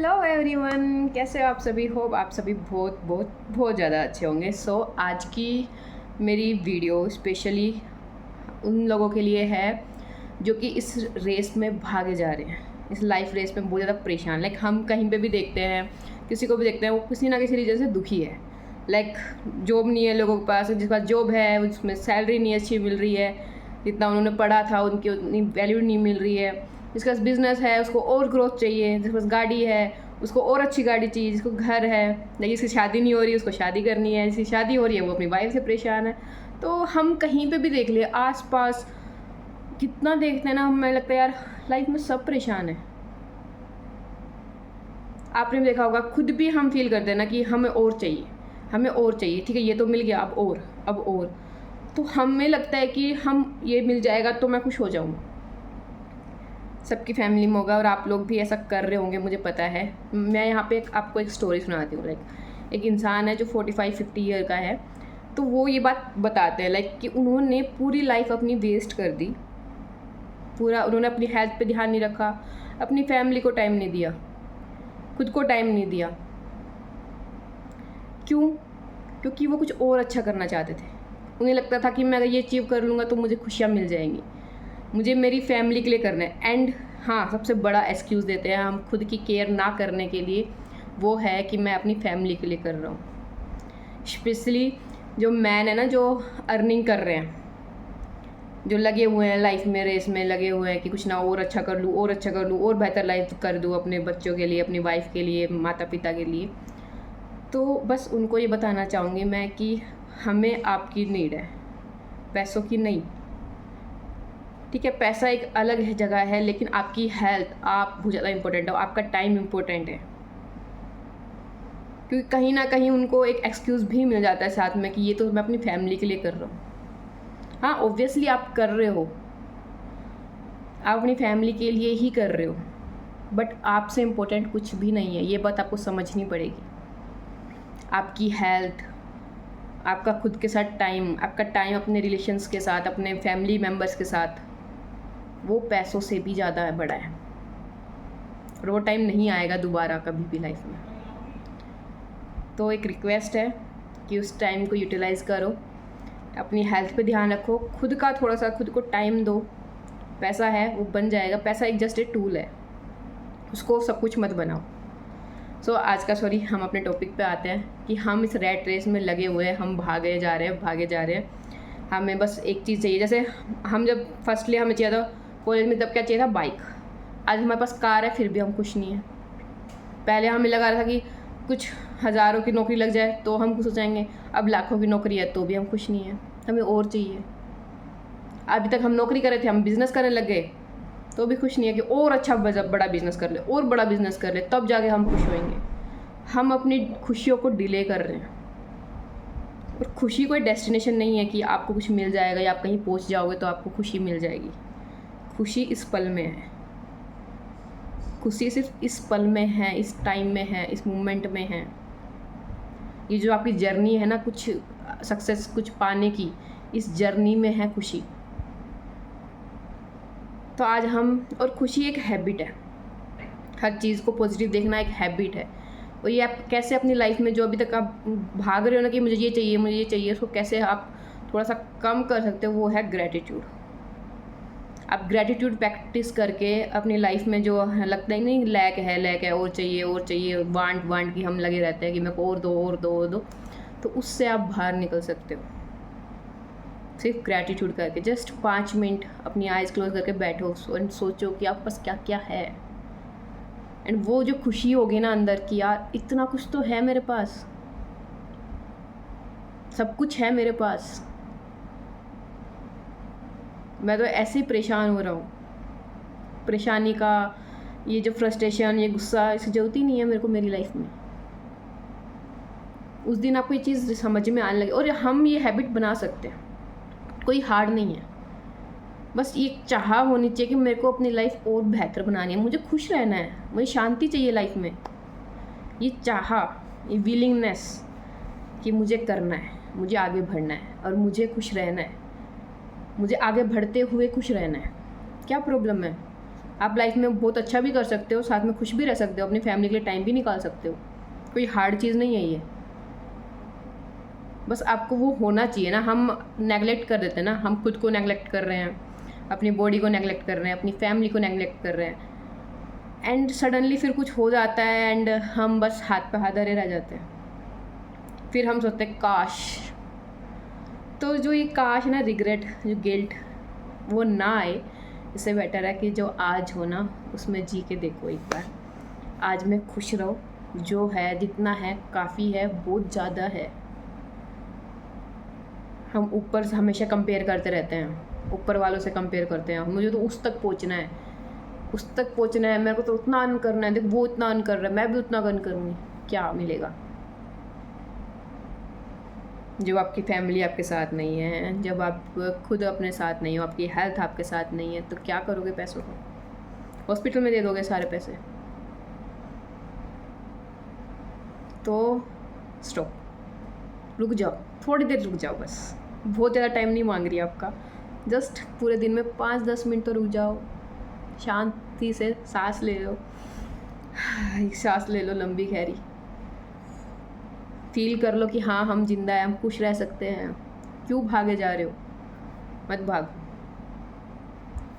Hello everyone, कैसे हो आप सभी। होप आप सभी बहुत बहुत बहुत ज़्यादा अच्छे होंगे। आज की मेरी वीडियो स्पेशली उन लोगों के लिए है जो कि इस रेस में भागे जा रहे हैं, इस लाइफ रेस में बहुत ज़्यादा परेशान। लाइक हम कहीं पे भी देखते हैं, किसी को भी देखते हैं, वो किसी ना किसी रीज़न से दुखी है। लाइक जॉब नहीं है लोगों के पास, जिसके पास जॉब है उसमें सैलरी नहीं अच्छी मिल रही है, जितना उन्होंने पढ़ा था उनकी उतनी वैल्यू नहीं मिल रही है। जिसके पास बिज़नेस है उसको और ग्रोथ चाहिए, जिसके पास गाड़ी है उसको और अच्छी गाड़ी चाहिए, जिसको घर है लेकिन जिसकी शादी नहीं हो रही उसको शादी करनी है, जिसकी शादी हो रही है वो अपनी वाइफ से परेशान है। तो हम कहीं पे भी देख लिए आस पास कितना देखते हैं ना, हमें लगता है यार लाइफ में सब परेशान है। आपने भी देखा होगा, खुद भी हम फील करते हैं ना कि हमें और चाहिए, हमें और चाहिए। ठीक है, ये तो मिल गया, अब और तो हमें लगता है कि हम ये मिल जाएगा तो मैं खुश हो जाऊँगा। सबकी फैमिली में होगा और आप लोग भी ऐसा कर रहे होंगे, मुझे पता है। मैं यहाँ पे आपको एक स्टोरी सुनाती हूँ। लाइक एक इंसान है जो 45-50 ईयर का है, तो वो ये बात बताते हैं लाइक कि उन्होंने पूरी लाइफ अपनी वेस्ट कर दी। पूरा उन्होंने अपनी हेल्थ पे ध्यान नहीं रखा, अपनी फैमिली को टाइम नहीं दिया, खुद को टाइम नहीं दिया। क्यों? क्योंकि वो कुछ और अच्छा करना चाहते थे। उन्हें लगता था कि मैं अगर ये अचीव कर लूँगा तो मुझे खुशियाँ मिल जाएंगी, मुझे मेरी फैमिली के लिए करना है। एंड हाँ, सबसे बड़ा एक्सक्यूज़ देते हैं हम खुद की केयर ना करने के लिए, वो है कि मैं अपनी फैमिली के लिए कर रहा हूँ। स्पेशली जो मैन है ना, जो अर्निंग कर रहे हैं, जो लगे हुए हैं लाइफ में, रेस में लगे हुए हैं कि कुछ ना और अच्छा कर लूँ, और अच्छा कर लूँ, और बेहतर लाइफ कर दूँ अपने बच्चों के लिए, अपनी वाइफ के लिए, माता पिता के लिए। तो बस उनको ये बताना चाहूँगी मैं कि हमें आपकी नीड है, पैसों की नहीं। ठीक है, पैसा एक अलग जगह है, लेकिन आपकी हेल्थ आप बहुत ज़्यादा इंपॉर्टेंट है, आपका टाइम इंपॉर्टेंट है। क्योंकि कहीं ना कहीं उनको एक एक्सक्यूज़ भी मिल जाता है साथ में कि ये तो मैं अपनी फैमिली के लिए कर रहा हूँ। हाँ, ऑब्वियसली आप कर रहे हो, आप अपनी फैमिली के लिए ही कर रहे हो, बट आपसे इम्पोर्टेंट कुछ भी नहीं है। ये बात आपको समझनी पड़ेगी। आपकी हेल्थ, आपका खुद के साथ टाइम, आपका टाइम अपने रिलेशंस के साथ, अपने फैमिली मेम्बर्स के साथ, वो पैसों से भी ज़्यादा बड़ा है। और वो टाइम नहीं आएगा दोबारा कभी भी लाइफ में। तो एक रिक्वेस्ट है कि उस टाइम को यूटिलाइज़ करो, अपनी हेल्थ पे ध्यान रखो, खुद का थोड़ा सा खुद को टाइम दो। पैसा है वो बन जाएगा, पैसा एक जस्ट एक टूल है, उसको सब कुछ मत बनाओ। आज का हम अपने टॉपिक पे आते हैं कि हम इस रैट रेस में लगे हुए हैं, हम भागे जा रहे हैं। हमें बस एक चीज़ चाहिए। जैसे हम जब फर्स्टली हमें चाहिए था कॉलेज में, तब क्या चाहिए था? बाइक। आज हमारे पास कार है, फिर भी हम खुश नहीं हैं। पहले हमें लगा रहा था कि कुछ हज़ारों की नौकरी लग जाए तो हम खुश हो जाएंगे, अब लाखों की नौकरी है तो भी हम खुश नहीं हैं, हमें और चाहिए। अभी तक हम नौकरी कर रहे थे, हम बिज़नेस करने लग गए तो भी खुश नहीं है कि और अच्छा बड़ा बिज़नेस कर ले, और बड़ा बिज़नेस कर ले, तब जाके हम खुश होंगे। हम अपनी खुशियों को डिले कर रहे हैं। और खुशी कोई डेस्टिनेशन नहीं है कि आपको कुछ मिल जाएगा या आप कहीं पहुंच जाओगे तो आपको खुशी मिल जाएगी। खुशी इस पल में है, खुशी सिर्फ इस पल में है, इस टाइम में है, इस मोमेंट में है। ये जो आपकी जर्नी है ना, कुछ सक्सेस कुछ पाने की, इस जर्नी में है खुशी। तो आज हम, और खुशी एक हैबिट है, हर चीज़ को पॉजिटिव देखना एक हैबिट है। और ये आप कैसे अपनी लाइफ में जो अभी तक आप भाग रहे हो ना कि मुझे ये चाहिए, उसको कैसे आप थोड़ा सा कम कर सकते हो, वो है ग्रैटिट्यूड। आप ग्रैटिट्यूड प्रैक्टिस करके अपनी लाइफ में जो लगता है नहीं लैक है और चाहिए वांट की हम लगे रहते हैं कि मेरे को और दो, तो उससे आप बाहर निकल सकते हो सिर्फ ग्रैटिट्यूड करके। जस्ट 5 मिनट अपनी आइज़ क्लोज करके बैठो और सोचो कि आपके पास क्या क्या है। एंड वो जो खुशी होगी ना अंदर की, यार इतना कुछ तो है मेरे पास, सब कुछ है मेरे पास, मैं तो ऐसे ही परेशान हो रहा हूँ। परेशानी का ये जो फ्रस्ट्रेशन, ये गुस्सा, इसकी ज़रूरत ही नहीं है मेरे को मेरी लाइफ में। उस दिन आपको ये चीज़ समझ में आने लगे, और हम ये हैबिट बना सकते हैं, कोई हार्ड नहीं है। बस ये चाह होनी चाहिए कि मेरे को अपनी लाइफ और बेहतर बनानी है, मुझे खुश रहना है, मुझे शांति चाहिए लाइफ में। ये चाह, ये विलिंगनेस कि मुझे करना है, मुझे आगे बढ़ना है और मुझे खुश रहना है, मुझे आगे बढ़ते हुए खुश रहना है। क्या प्रॉब्लम है? आप लाइफ में बहुत अच्छा भी कर सकते हो, साथ में खुश भी रह सकते हो, अपनी फैमिली के लिए टाइम भी निकाल सकते हो। कोई हार्ड चीज़ नहीं है ये, बस आपको वो होना चाहिए ना। हम नेगलेक्ट कर देते हैं ना, हम खुद को नेगलेक्ट कर रहे हैं, अपनी बॉडी को नेगलेक्ट कर रहे हैं, अपनी फैमिली को नेगलेक्ट कर रहे हैं, एंड सडनली फिर कुछ हो जाता है एंड हम बस हाथ पे हाथ धरे रह जाते हैं। फिर हम सोचते हैं काश। तो जो ये काश ना, रिग्रेट, जो गिल्ट, वो ना आए, इससे बेटर है कि जो आज हो ना उसमें जी के देखो एक बार। आज में खुश रहो, जो है जितना है काफ़ी है, बहुत ज़्यादा है। हम ऊपर से हमेशा कंपेयर करते रहते हैं, ऊपर वालों से कंपेयर करते हैं, मुझे तो उस तक पहुंचना है, उस तक पहुंचना है, मेरे को तो उतना अर्न करना है, देख वो इतना अर्न कर रहा है, मैं भी उतना अर्न करूँगी। क्या मिलेगा जब आपकी फैमिली आपके साथ नहीं है, जब आप खुद अपने साथ नहीं हो, आपकी हेल्थ आपके साथ नहीं है, तो क्या करोगे पैसों को? हॉस्पिटल में दे दोगे सारे पैसे? तो स्टॉप, रुक जाओ, थोड़ी देर रुक जाओ, बस बहुत ज़्यादा टाइम नहीं मांग रही आपका, जस्ट पूरे दिन में 5-10 मिनट तो रुक जाओ, शांति से सांस ले लो, एक सांस ले लो लंबी गहरी, फील कर लो कि हाँ हम जिंदा हैं, हम खुश रह सकते हैं। क्यों भागे जा रहे हो? मत भागो,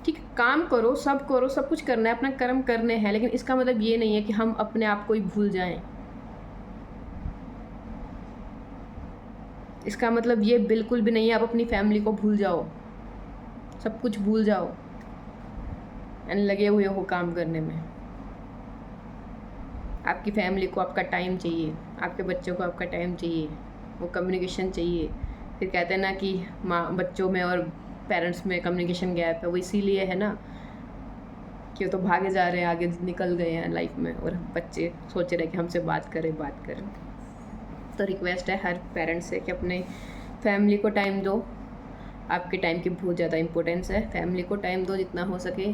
ठीक, काम करो, सब करो, सब कुछ करना है, अपना कर्म करने हैं, लेकिन इसका मतलब ये नहीं है कि हम अपने आप को ही भूल जाएं। इसका मतलब ये बिल्कुल भी नहीं है आप अपनी फैमिली को भूल जाओ, सब कुछ भूल जाओ एंड लगे हुए हो काम करने में। आपकी फैमिली को आपका टाइम चाहिए, आपके बच्चों को आपका टाइम चाहिए, वो कम्युनिकेशन चाहिए। फिर कहते हैं ना कि माँ बच्चों में और पेरेंट्स में कम्युनिकेशन गैप है, वो इसीलिए है ना कि वो तो भागे जा रहे हैं, आगे निकल गए हैं लाइफ में, और बच्चे सोच रहे हैं कि हमसे बात करें। तो रिक्वेस्ट है हर पेरेंट्स से कि अपने फैमिली को टाइम दो। आपके टाइम की बहुत ज़्यादा इंपॉर्टेंस है, फैमिली को टाइम दो जितना हो सके,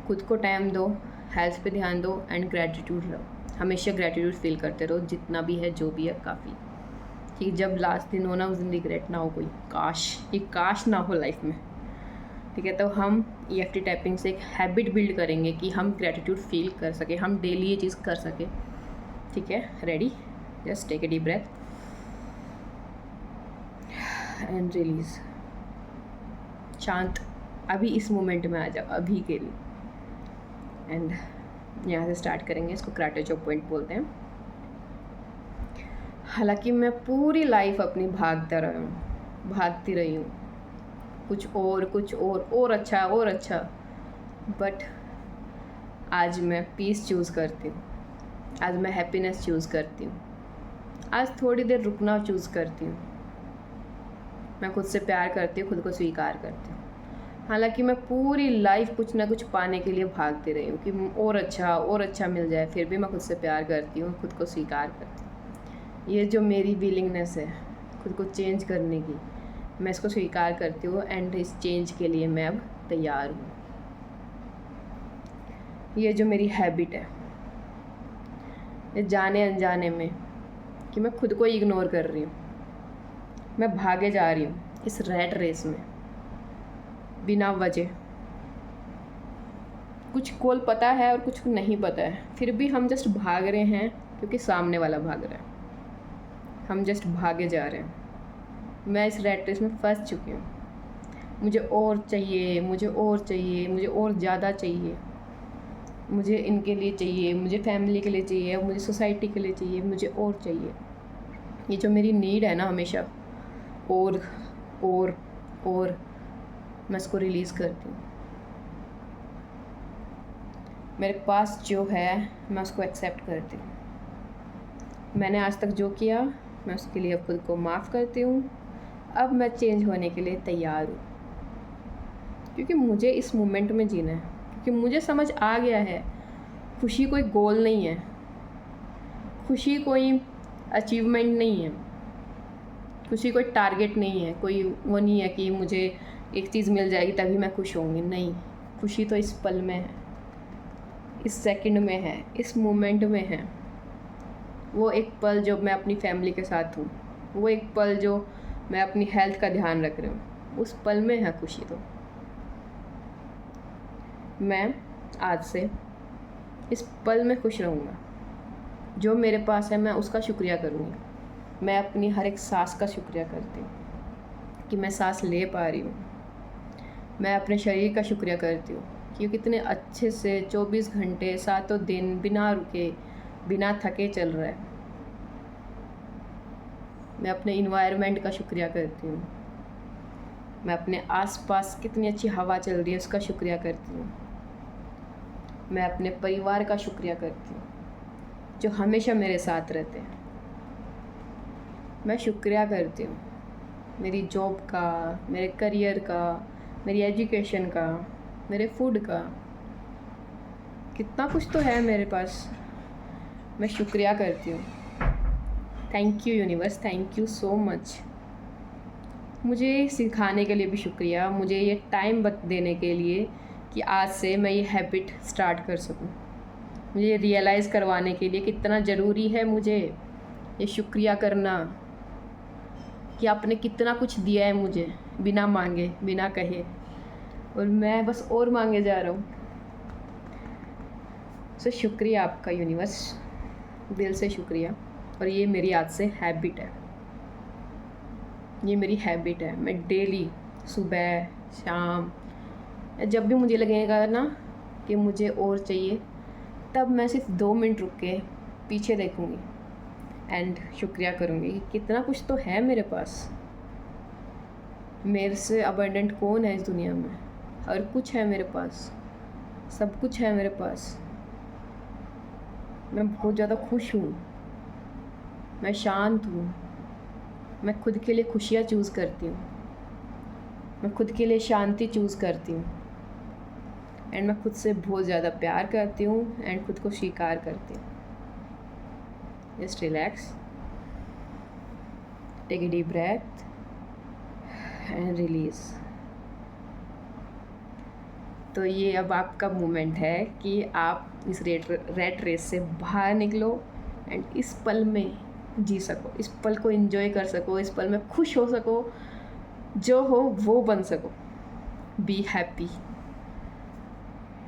खुद को टाइम दो, हेल्थ पे ध्यान दो एंड ग्रैटिट्यूड रहो, हमेशा ग्रैटिट्यूड फील करते रहो, जितना भी है जो भी है काफ़ी। ठीक, जब लास्ट दिन हो ना उस दिन रिग्रेट ना हो कोई, काश ना हो लाइफ में। ठीक है, तो हम EFT टैपिंग से एक हैबिट बिल्ड करेंगे कि हम ग्रैटिट्यूड फील कर सके, हम डेली ये चीज़ कर सके। ठीक है, ready? Just take a deep breath and release. शांत, अभी इस मोमेंट में आ जाओ, अभी के लिए। एंड यहाँ से स्टार्ट करेंगे, इसको कराटे चॉप पॉइंट बोलते हैं। हालांकि मैं पूरी लाइफ अपनी भागती रही हूँ, कुछ और अच्छा, बट आज मैं पीस चूज़ करती हूँ, आज मैं हैप्पीनेस चूज़ करती हूँ, आज थोड़ी देर रुकना चूज़ करती हूँ। मैं खुद से प्यार करती हूँ, खुद को स्वीकार करती हूँ। हालांकि मैं पूरी लाइफ कुछ ना कुछ पाने के लिए भागती रही हूँ कि और अच्छा मिल जाए, फिर भी मैं खुद से प्यार करती हूँ, खुद को स्वीकार करती हूँ। ये जो मेरी विलिंगनेस है खुद को चेंज करने की, मैं इसको स्वीकार करती हूँ एंड इस चेंज के लिए मैं अब तैयार हूँ। ये जो मेरी हैबिट है, ये जाने अनजाने में कि मैं खुद को इग्नोर कर रही हूँ, मैं भागे जा रही हूँ इस रैट रेस में बिना वजह। कुछ गोल पता है और कुछ नहीं पता है, फिर भी हम जस्ट भाग रहे हैं क्योंकि सामने वाला भाग रहा है, हम जस्ट भागे जा रहे हैं। मैं इस रैट रेस में फंस चुकी हूँ। मुझे और चाहिए, मुझे और ज़्यादा चाहिए, मुझे इनके लिए चाहिए, मुझे फैमिली के लिए चाहिए, मुझे सोसाइटी के लिए चाहिए, मुझे और चाहिए। ये जो मेरी नीड है ना हमेशा, और मैं इसको रिलीज़ करती हूँ। मेरे पास जो है मैं उसको एक्सेप्ट करती हूँ। मैंने आज तक जो किया मैं उसके लिए खुद को माफ़ करती हूँ। अब मैं चेंज होने के लिए तैयार हूँ, क्योंकि मुझे इस मोमेंट में जीना है, क्योंकि मुझे समझ आ गया है खुशी कोई गोल नहीं है, खुशी कोई अचीवमेंट नहीं है, खुशी कोई टारगेट नहीं है, कोई वो नहीं है कि मुझे एक चीज़ मिल जाएगी तभी मैं खुश होंगी। नहीं, खुशी तो इस पल में है, इस सेकंड में है, इस मोमेंट में है। वो एक पल जो मैं अपनी फैमिली के साथ हूँ, वो एक पल जो मैं अपनी हेल्थ का ध्यान रख रही हूँ, उस पल में है खुशी। तो मैं आज से इस पल में खुश रहूँगा। जो मेरे पास है मैं उसका शुक्रिया करूँगी। मैं अपनी हर एक सांस का शुक्रिया करती हूँ कि मैं सांस ले पा रही हूँ। मैं अपने शरीर का शुक्रिया करती हूँ कि वो कितने अच्छे से 24 घंटे सातों दिन बिना रुके बिना थके चल रहा है। मैं अपने इन्वायरमेंट का शुक्रिया करती हूँ। मैं अपने आसपास कितनी अच्छी हवा चल रही है उसका शुक्रिया करती हूँ। मैं अपने परिवार का शुक्रिया करती हूँ जो हमेशा मेरे साथ रहते हैं। मैं शुक्रिया करती हूँ मेरी जॉब का, मेरे करियर का, मेरी एजुकेशन का, मेरे फूड का। कितना कुछ तो है मेरे पास। मैं शुक्रिया करती हूँ। Thank you universe, thank you so much. मुझे सिखाने के लिए भी शुक्रिया, मुझे ये टाइम देने के लिए कि आज से मैं ये हैबिट स्टार्ट कर सकूं। मुझे रियलाइज़ करवाने के लिए कितना ज़रूरी है मुझे ये शुक्रिया करना कि आपने कितना कुछ दिया है मुझे बिना मांगे बिना कहे, और मैं बस और मांगे जा रहा हूँ। सो शुक्रिया आपका यूनिवर्स, दिल से शुक्रिया। और ये मेरी आज से हैबिट है, ये मेरी हैबिट है। मैं डेली सुबह शाम जब भी मुझे लगेगा ना कि मुझे और चाहिए, तब मैं सिर्फ 2 मिनट रुक के पीछे देखूँगी एंड शुक्रिया करूँगी कि कितना कुछ तो है मेरे पास। मेरे से अबंडेंट कौन है इस दुनिया में। हर कुछ है मेरे पास, सब कुछ है मेरे पास। मैं बहुत ज़्यादा खुश हूँ, मैं शांत हूँ। मैं खुद के लिए खुशियाँ चूज़ करती हूँ, मैं खुद के लिए शांति चूज़ करती हूँ एंड मैं खुद से बहुत ज़्यादा प्यार करती हूँ एंड खुद को स्वीकार करती हूँ। Just relax, take a deep breath and release. तो ये अब आपका मोमेंट है कि आप इस रेट रेस से बाहर निकलो एंड इस पल में जी सको, इस पल को एंजॉय कर सको, इस पल में खुश हो सको, जो हो वो बन सको। Be happy.